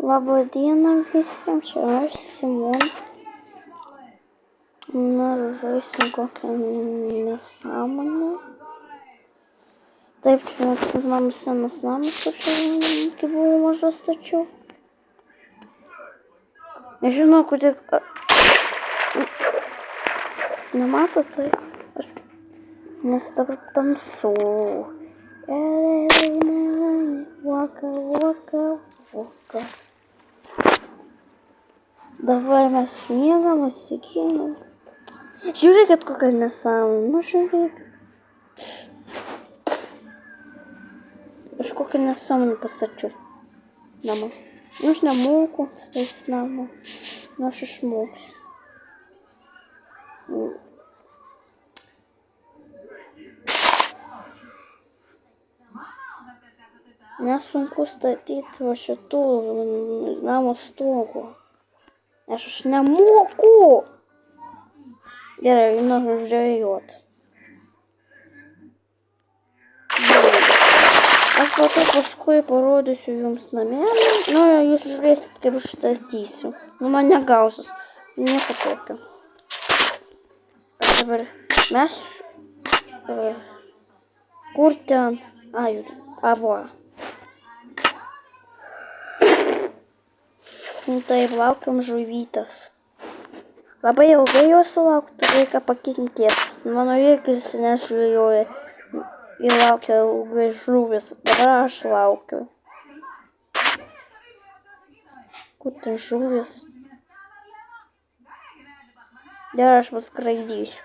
Labą dieną visiems, čia aš Simon. Na, žaisim kokią nesąmonę. Taip, čia tas mano senas namas, kur čia kai buvau maža stačiau. Nežinau, kodėl... Nemato tai? Nes dabar tamsu. Vaka, vaka, vaka. Dabar mes miegam, atsikėlėm. Žiūrėkit, kokia nesąmonė. Nu, žiūrėkit. Aš kokią nesąmonę pastačiau namą. Nu, aš nemoku statyti namą. Nu, aš išmoksiu. Nesunku statyti va šitų namo stogų. Aš nemoku. Gerai, noriu žvejoti. Aš po to paskui parodysiu jums namelį. Nu, jūs žiūrėsit, kaip aš statysiu. Nu, man negausis. Nieko tokio. Dabar mes... Kur ten? Avo. Taip, laukiam žuvytės. Labai ilgai jos laukti, reikia pakentėti. Mano virklis nežvėjoja ir laukia ilgai žuvis. Dabar aš laukiu. Kur ten žuvis? Dar aš paskraidysiu.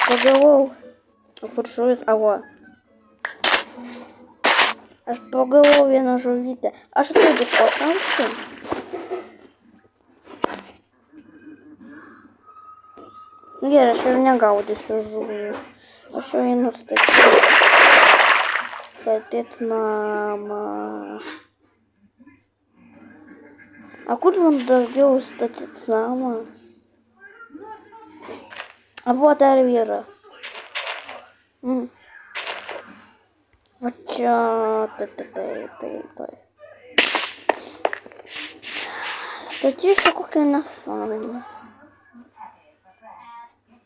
Pagavau. O kur žuvis? Avo. Aš pagavau vieną žuvytę. Aš atvedu patamsiu. Gerai, aš jau negaudysiu žuvį. Aš jau einu statyti namą. A kur man daugiau statyti namą? Avo dar yra. Va čia, tai. Statysiu kokią nesąmonę.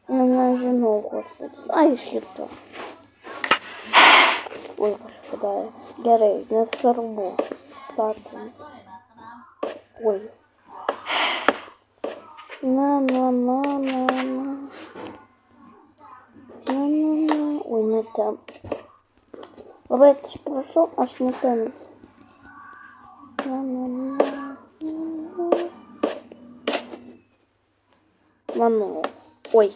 Nežinau, ko statyti. Ai, šito. Oi, kažką darė. Gerai, nesvarbu. Statome. Oi. Na. Oi, ne ten. Labai atsiprašau, aš ne ten. Manau. Oi.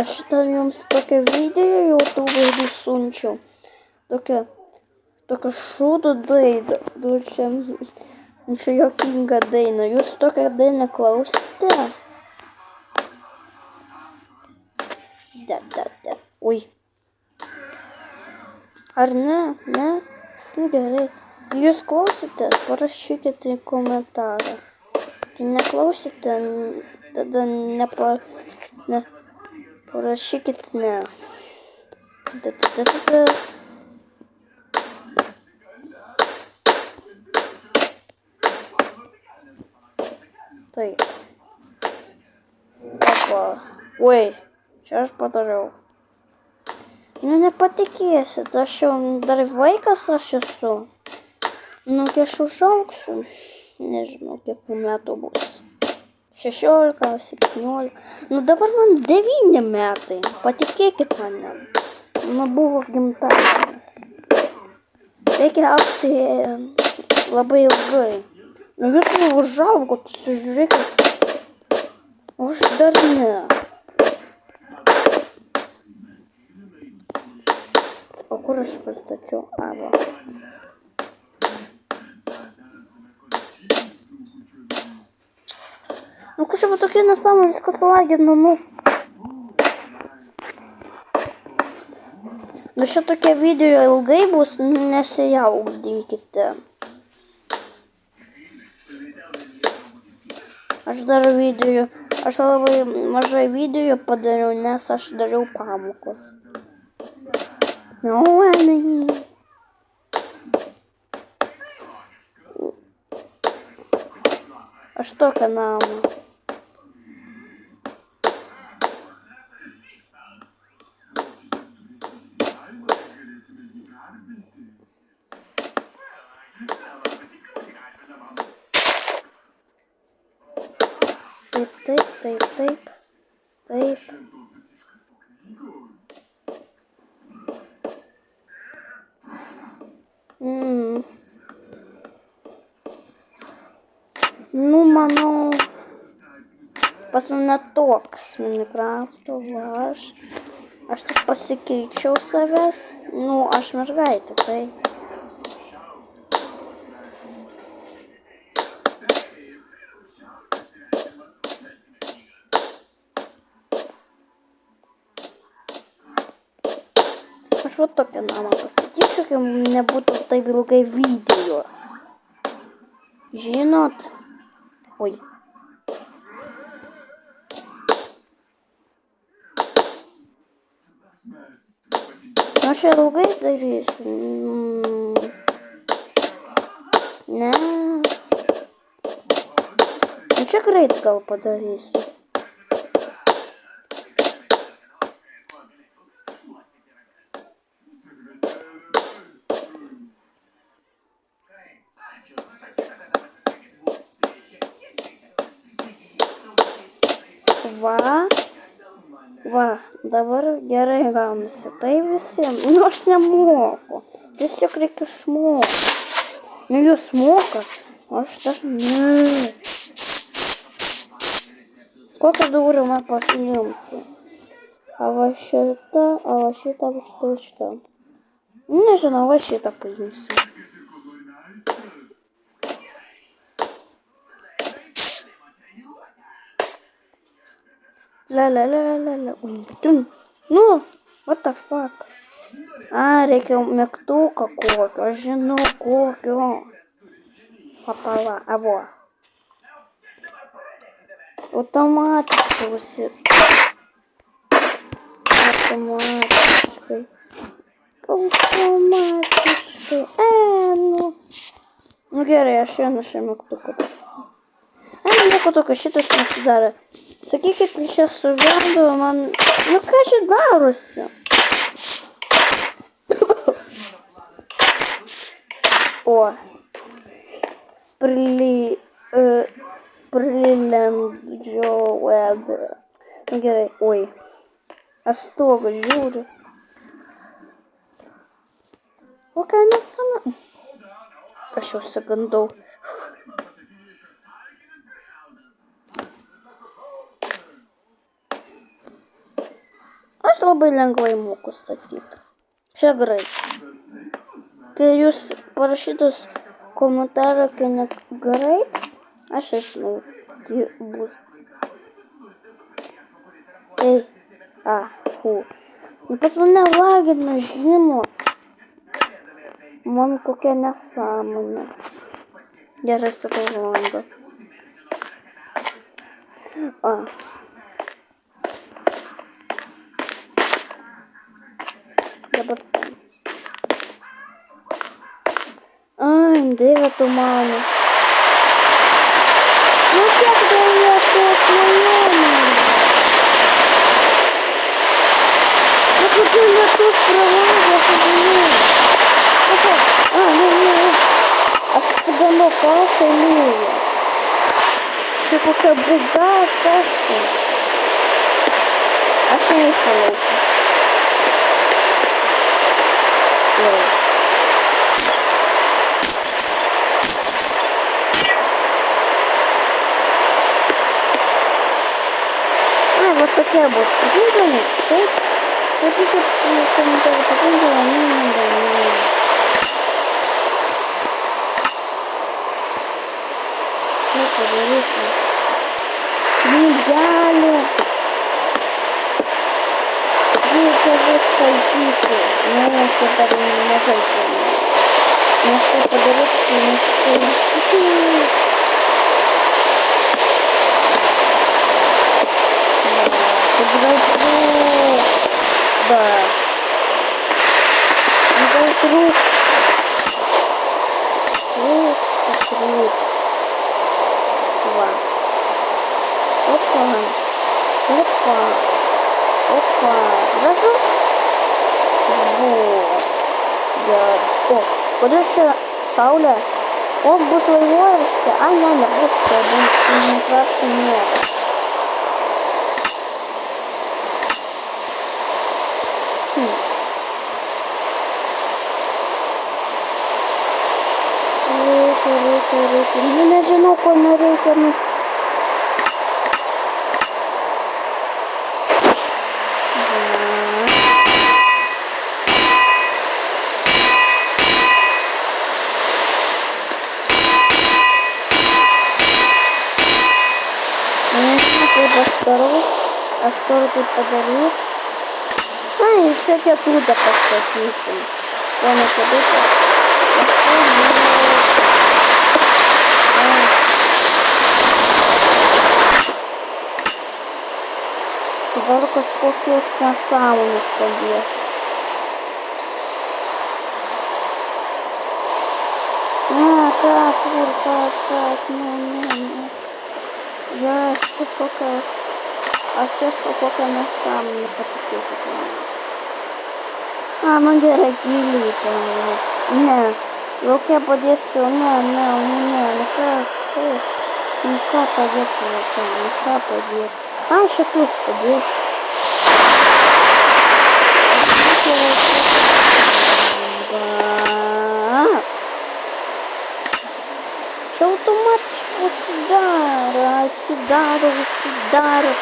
Aš šitą jums tokią video YouTube'ui siunčiau. Tokią šūdų dainą. Čia juokinga daina. Jūs tokią dainą klausite? Oi. Ar ne? Ne? Nu gerai. Jūs klausite? Parašykite į komentarą. Kai neklausite, tada parašykite ne. Taip. Opa. Oi. Čia aš padariau. Nu, nepatikėsit, aš jau dar vaikas aš esu. Nu, kai aš užaugsiu, nežinau, kiek metų bus. 16, 17. Nu, dabar man 9 metai. Patikėkit manim. Nu, buvo gimtadienis. Reikia augti labai ilgai. Nu, jūs jau užaugot, žiūrėkit. O aš dar ne. O kur aš pastačiau? Avo. Nu, kažkaip tokie nesąmonės, kad laginu, nu. Nu, šitokie video ilgai bus, nesijaudykite. Aš dar video Aš labai mažai video padariau, nes aš dariau pamokas. Aš tokią namą. Taip. Nu, manau, pas mane toks Minecrafto, aš tik pasikeičiau savęs, nu, aš mergaitė, tai. Aš va tokią namą pastatyčiau, kai nebūtų taip ilgai video. Žinot? Oi. Aš ilgai darysiu. Nes... Nu čia greit gal padarysiu. Va, dabar gerai gaunasi. Tai visiems, nu aš nemoku. Tiesiog reikia išmokti. Nu jūs mokat, aš dar ne. Kokią durą man pasiimti? A va šitą. Nežinau, va šitą paimsiu. La. Nu, what the fuck? A, reikia mygtuką kokio, aš žinau kokio. Papala, avo. Automatiškai. Nu gerai, aš vieną šią mygtuką pasakysiu. Nieko tokio, šitas nesidarė. Sakykit, čia suvedu man... Nu ką čia darosi? O. Prilendžiau web. Nu gerai, oi. Aš stogą žiūriu. Kokia nesama? Aš jau sagandau. Aš labai lengvai moku statyti. Čia greit. Kai jūs parašytus komentarą, kai ne greit, aš žinau, tai bus. Ei, Nu pas mane lagina, žinot. Man kokia nesąmonė. Gerai, statau langą. Dabar ten. Ai, Dieve tu mano. Nu kiek galėtų atnaujinti? Nu kokie lietus pravažė, pažiūrėjau. Ne. Aš susiganau, ką lyja. Čia kokia bėda, kas tai? Aš neįsiu lauką. Вот такая вот прикольная. Taip. Sakykit, komentarą patinka, ne. Nu, padarysiu. Knygelė. Reikia viską įpyti. Ne, čia dar nežaidžiame. Nes tai padaryti, nes tai... Взрыв. Да. Взрыв. Взрыв. Два. Опа. Опа. Опа. Разу. Вот. Да. О, куда ще Сауля? О, бус воевоешься? А, не, бус, не красный нет. Рыка. Мне на одиноко на рейками. А что тут подарил? И, кстати, оттуда подскочился. Вон оттуда. Только сколько на сауну сходил. Так, не. Я сколько... А все сколько на самом потеке. Ну дорогие там. Не. Руки подъезду, не капает, не капает. Еще тут подъезд. Что автоматчик удару.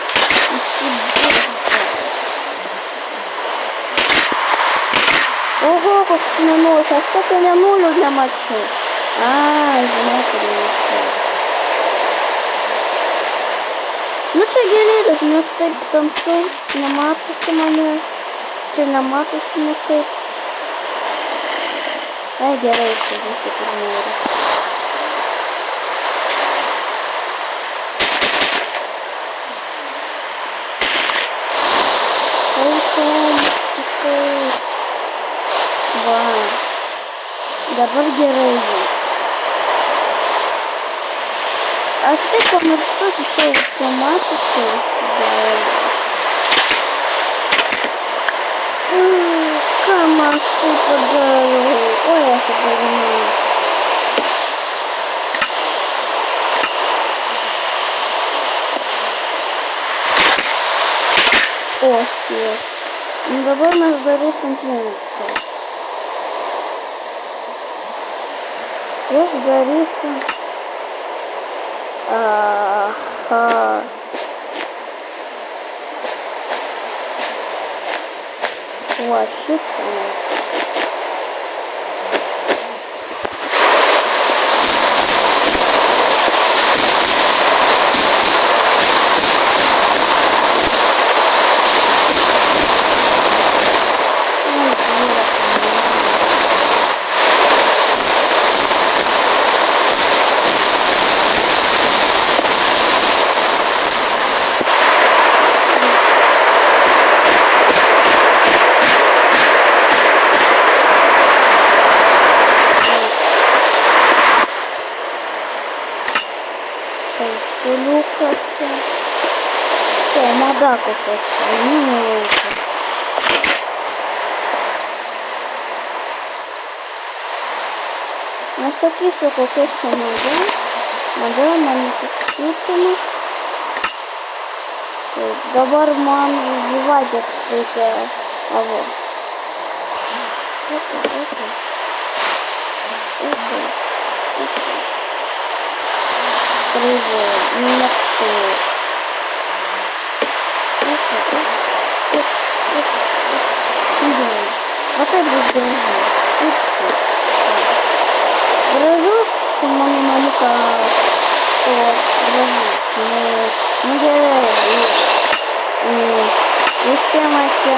Ого, как ты наносишь. А сколько я нулю для матча? Ну що, гелі, на стейк танцуй, на матусі мене, чи на матусі не кип. Герейся, вisi турнірі. Давай герои. А ты помнишь, что еще автоматы Камаш, ты подарил. Ой, я понимаю. О, нет. Ну давай мы сдали сантиметров. Я сгорелся. Вообще Лукаса. Все, Мадаку просто. Не лучше. На всякий сококетчу надо манифеститами. Добарман выводит эти вот. Нет. Вот это будет грожу, что мамка и всем это